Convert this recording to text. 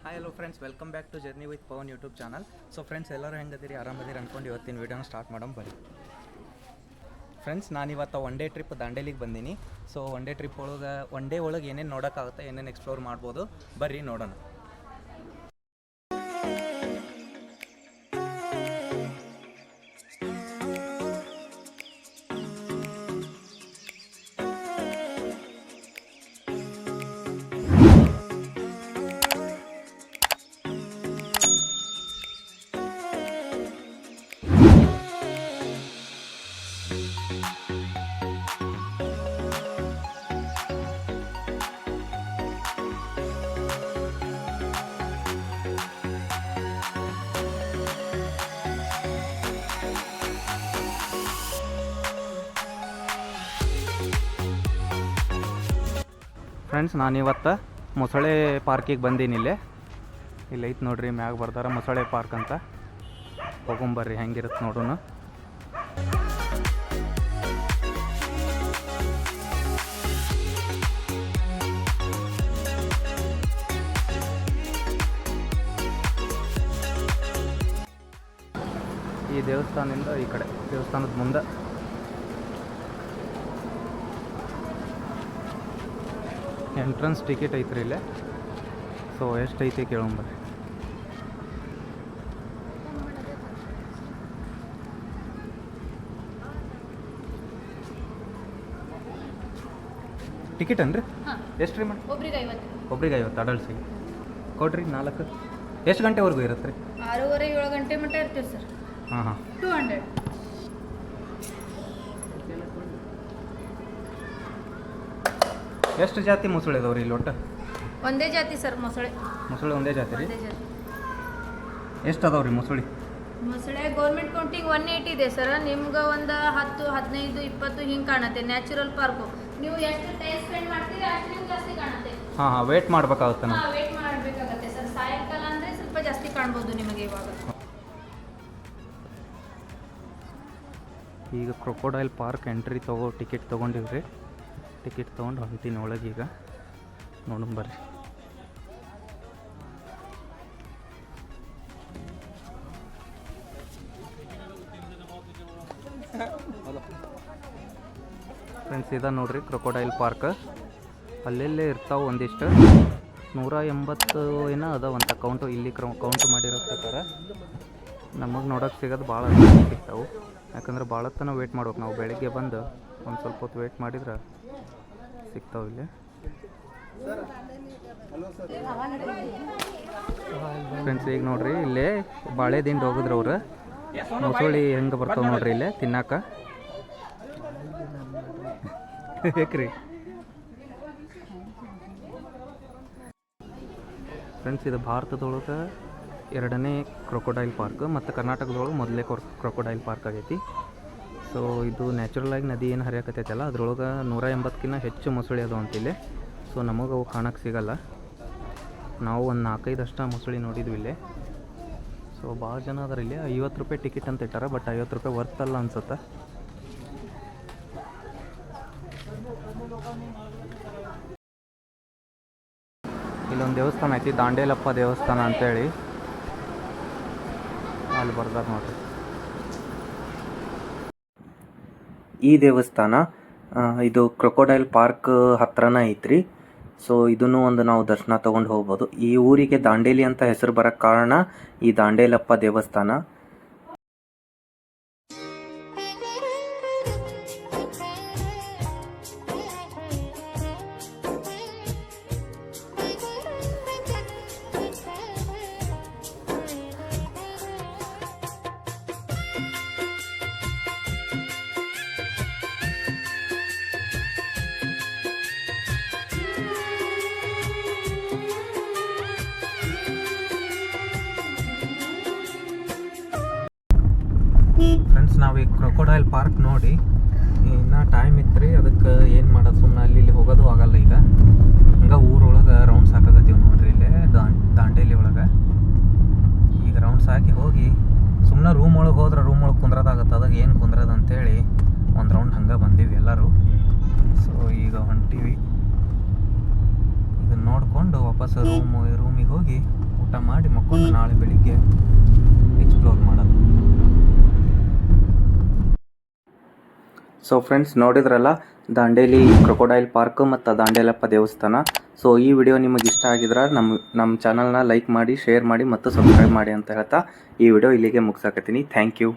Hi hello friends, welcome back to journey with Pavan YouTube channel. So friends, ಎಲ್ಲರೂ ಹೆಂಗದಿರಿ, ಆರಾಮದಿರಿ ಅಂದ್ಕೊಂಡು ಇವತ್ತಿನ ವೀಡಿಯೋನ ಸ್ಟಾರ್ಟ್ ಮಾಡೋಣ ಬನ್ನಿ. ಫ್ರೆಂಡ್ಸ್, ನಾನಿವತ್ತು ಒನ್ ಡೇ ಟ್ರಿಪ್ ದಾಂಡೇಲಿಗೆ ಬಂದೀನಿ. ಸೊ ಒನ್ ಡೇ ಟ್ರಿಪ್ ಒಳಗೆ ಏನೇನು ನೋಡೋಕ್ಕಾಗುತ್ತೆ, ಏನೇನು ಎಕ್ಸ್ಪ್ಲೋರ್ ಮಾಡ್ಬೋದು, ಬರ್ರಿ ನೋಡೋಣ. ಫ್ರೆಂಡ್ಸ್, ನಾನಿವತ್ತು ಮೊಸಳೆ ಪಾರ್ಕಿಗೆ ಬಂದೀನಿ. ಇಲ್ಲಿ ಐತೆ ನೋಡ್ರಿ, ಮ್ಯಾಗ ಬರ್ತಾರೆ ಮೊಸಳೆ ಪಾರ್ಕ್ ಅಂತ. ಹೋಗೊಂಬರ್ರಿ, ಹೆಂಗಿರುತ್ತೆ ನೋಡೋಣ. ಈ ದೇವಸ್ಥಾನದಿಂದ ಈ ಕಡೆ, ದೇವಸ್ಥಾನದ ಮುಂದೆ ಎಂಟ್ರೆನ್ಸ್ ಟಿಕೆಟ್ ಐತ್ರಿ ಇಲ್ಲೇ. ಸೊ ಎಷ್ಟೈತಿ ಕೇಳಂಬರ್ರಿ. ಟಿಕೆಟ್ ಅನ್ರಿ ಎಷ್ಟು ರೀ ಮೇಡಮ್? ಒಬ್ರಿಗೆ 50 ಅಡಲ್ಟ್ಸಿಗೆ ಕೊಡ್ರಿ. 4 ಎಷ್ಟು ಗಂಟೆವರೆಗೂ ಇರುತ್ತೆ ರೀ? 6:30 7 ಗಂಟೆ ಮಟ್ಟ ಇರ್ತೀವಿ ಸರ್. ಹಾಂ 200. ಎಷ್ಟು ಜಾತಿ ಮೊಸಳೆ ಇದಾವ್ರಿ ಇಲ್ಲಿ ಒಟ್ಟು? ಒಂದೇ ಜಾತಿ ಸರ್ ಮೊಸಳೆ. ಒಂದೇ ಜಾತಿ ರೀ? ಎಷ್ಟು ಅದಾವ್ರಿ ಮೊಸಳೆ? ಗೌರ್ಮೆಂಟ್ ಕೌಂಟಿಗೆ 180 ಇದೆ ಸರ್. ನಿಮ್ಗೆ ಒಂದು 10 15 20 ಹಿಂಗೆ ಕಾಣುತ್ತೆ. ನ್ಯಾಚುರಲ್ ಪಾರ್ಕು ನೀವು ಎಷ್ಟು ಟೈಮ್ ಸ್ಪೆಂಡ್ ಮಾಡ್ತೀರಿ ಅಷ್ಟು ಜಾಸ್ತಿ ಕಾಣುತ್ತೆ. ಹಾಂ ವೇಟ್ ಮಾಡ್ಬೇಕಾಗುತ್ತೆ ನಾವು. ವೇಟ್ ಮಾಡಬೇಕಾಗುತ್ತೆ ಸರ್. ಸಾಯಂಕಾಲ ಅಂದರೆ ಸ್ವಲ್ಪ ಜಾಸ್ತಿ ಕಾಣ್ಬೋದು ನಿಮಗೆ. ಇವಾಗ ಈಗ ಕ್ರೊಕೊಡೈಲ್ ಪಾರ್ಕ್ ಎಂಟ್ರಿ ಟಿಕೆಟ್ ತೊಗೊಂಡಿವ್ರಿ. ಟಿಕೆಟ್ ತೊಗೊಂಡು ಹೊಂತೀನಿ ಒಳಗೆ. ಈಗ ನೋಡೋಣ ಬರ್ರಿ. ಫ್ರೆಂಡ್ಸ್, ಇದ ನೋಡ್ರಿ ಕ್ರೊಕೊಡೈಲ್ ಪಾರ್ಕ್. ಅಲ್ಲೆಲ್ಲೇ ಇರ್ತಾವೆ ಒಂದಿಷ್ಟು. 180 ಏನೋ ಅದಾವಂತ ಕೌಂಟು. ಇಲ್ಲಿ ಕೌಂಟ್ ಮಾಡಿರೋ ಪ್ರಕಾರ ನಮಗೆ ನೋಡೋಕೆ ಸಿಗೋದು ಭಾಳ ಸಿಗ್ತಾವೆ. ಯಾಕಂದ್ರೆ ಭಾಳ ಹೊತ್ತು ವೇಟ್ ಮಾಡ್ಬೇಕು ನಾವು. ಬೆಳಗ್ಗೆ ಬಂದು ಒಂದು ಸ್ವಲ್ಪ ಹೊತ್ತು ವೇಟ್ ಮಾಡಿದ್ರೆ ಸಿಗ್ತಾವೆ ಇಲ್ಲಿ. ಫ್ರೆಂಡ್ಸ್, ಈಗ ನೋಡ್ರಿ ಇಲ್ಲೇ ಬಾಳೆ ದಿಂಡು ಹೋಗಿದ್ರು ಅವ್ರು. ಮೊಸಳಿ ಹೆಂಗೆ ಬರ್ತಾವೆ ನೋಡ್ರಿ ಇಲ್ಲೇ ತಿನ್ನಾಕ. ಬೇಕ್ರಿ ಫ್ರೆಂಡ್ಸ್, ಇದು ಭಾರತದೊಳಗೆ 2ನೇ ಕ್ರೊಕೊಡೈಲ್ ಪಾರ್ಕ್ ಮತ್ತು ಕರ್ನಾಟಕದೊಳಗೆ ಮೊದಲೇ ಕ್ರೊಕೊಡೈಲ್ ಪಾರ್ಕ್ ಆಗೈತಿ. ಸೊ ಇದು ನ್ಯಾಚುರಲ್ ಆಗಿ ನದಿ ಏನು ಹರಿಯಾಕತ್ತೈತಲ್ಲ ಅದ್ರೊಳಗೆ 180ಕ್ಕಿಂತ ಹೆಚ್ಚು ಮೊಸಳೆ ಅದು ಅಂತಿಲ್ಲಿ. ಸೊ ನಮಗೆ ಅವು ಕಾಣಕ್ಕೆ ಸಿಗಲ್ಲ. ನಾವು ಒಂದು 4-5 ಅಷ್ಟು ಮೊಸಳೆ ನೋಡಿದ್ವಿ ಇಲ್ಲೇ. ಸೊ ಭಾಳ ಜನ ಅದಾರ ಇಲ್ಲಿ. 50 ರೂಪಾಯಿ ಟಿಕೆಟ್ ಅಂತ ಇಟ್ಟಾರ. ಬಟ್ 50 ರೂಪಾಯಿ ವರ್ತಲ್ಲ ಅನ್ಸುತ್ತೆ. ಇಲ್ಲೊಂದು ದೇವಸ್ಥಾನ ಐತಿ, ದಾಂಡೇಲಪ್ಪ ದೇವಸ್ಥಾನ ಅಂತೇಳಿ. ಅಲ್ಲಿ ಬರ್ದಾರ ನೋಡ್ರಿ. ಈ ದೇವಸ್ಥಾನ ಇದು ಕ್ರೊಕೊಡೈಲ್ ಪಾರ್ಕ್ ಹತ್ರನೇ ಐತ್ರಿ. ಸೊ ಇದನ್ನು ಒಂದು ನಾವು ದರ್ಶನ ತೊಗೊಂಡು ಹೋಗ್ಬೋದು. ಈ ಊರಿಗೆ ದಾಂಡೇಲಿ ಅಂತ ಹೆಸರು ಬರೋಕ್ಕೆ ಕಾರಣ ಈ ದಾಂಡೇಲಪ್ಪ ದೇವಸ್ಥಾನ. ಫ್ರೆಂಡ್ಸ್, ನಾವು ಈ ಕ್ರೊಕೊಡೈಲ್ ಪಾರ್ಕ್ ನೋಡಿ ಇನ್ನೂ ಟೈಮ್ ಇತ್ತು ರೀ. ಅದಕ್ಕೆ ಏನು ಮಾಡೋದು, ಸುಮ್ಮನೆ ಅಲ್ಲಿ ಹೋಗೋದು ಆಗಲ್ಲ. ಈಗ ಹಂಗೆ ಊರೊಳಗೆ ರೌಂಡ್ಸ್ ಹಾಕಾಗತ್ತೀವಿ ನೋಡ್ರಿ ಇಲ್ಲೇ ದಾಂಡೇಲಿ ಒಳಗೆ. ಈಗ ರೌಂಡ್ಸ್ ಹಾಕಿ ಹೋಗಿ ಸುಮ್ಮನೆ ರೂಮ್ ಒಳಗೆ ಹೋದ್ರೆ ರೂಮ್ ಒಳಗೆ ಕುಂದ್ರದಾಗತ್ತೆ. ಅದಾಗ ಏನು ಕುಂದ್ರದ ಅಂತೇಳಿ ಒಂದು ರೌಂಡ್ ಹಂಗೆ ಬಂದೀವಿ ಎಲ್ಲರೂ. ಸೊ ಈಗ ಹೊಂಟೀವಿ. ಇದನ್ನು ನೋಡಿಕೊಂಡು ವಾಪಸ್ ರೂಮಿಗೆ ಹೋಗಿ ಊಟ ಊಟ ಮಾಡಿ ಮಕ್ಕೊಂಡು ನಾಳೆ ಬೆಳಿಗ್ಗೆ ಎಕ್ಸ್ಪ್ಲೋರ್ ಮಾಡೋದು. ಸೊ ಫ್ರೆಂಡ್ಸ್, ನೋಡಿದ್ರಲ್ಲ ದಾಂಡೇಲಿ ಕ್ರೊಕೊಡೈಲ್ ಪಾರ್ಕ್ ಮತ್ತು ದಾಂಡೇಲಪ್ಪ ದೇವಸ್ಥಾನ. ಸೊ ಈ ವಿಡಿಯೋ ನಿಮಗೆ ಇಷ್ಟ ಆಗಿದ್ರೆ ನಮ್ಮ ಚಾನಲ್ನ ಲೈಕ್ ಮಾಡಿ, ಶೇರ್ ಮಾಡಿ ಮತ್ತು ಸಬ್ಸ್ಕ್ರೈಬ್ ಮಾಡಿ ಅಂತ ಹೇಳ್ತಾ ಈ ವಿಡಿಯೋ ಇಲ್ಲಿಗೆ ಮುಗಿಸಾಕತ್ತೀನಿ. Thank you.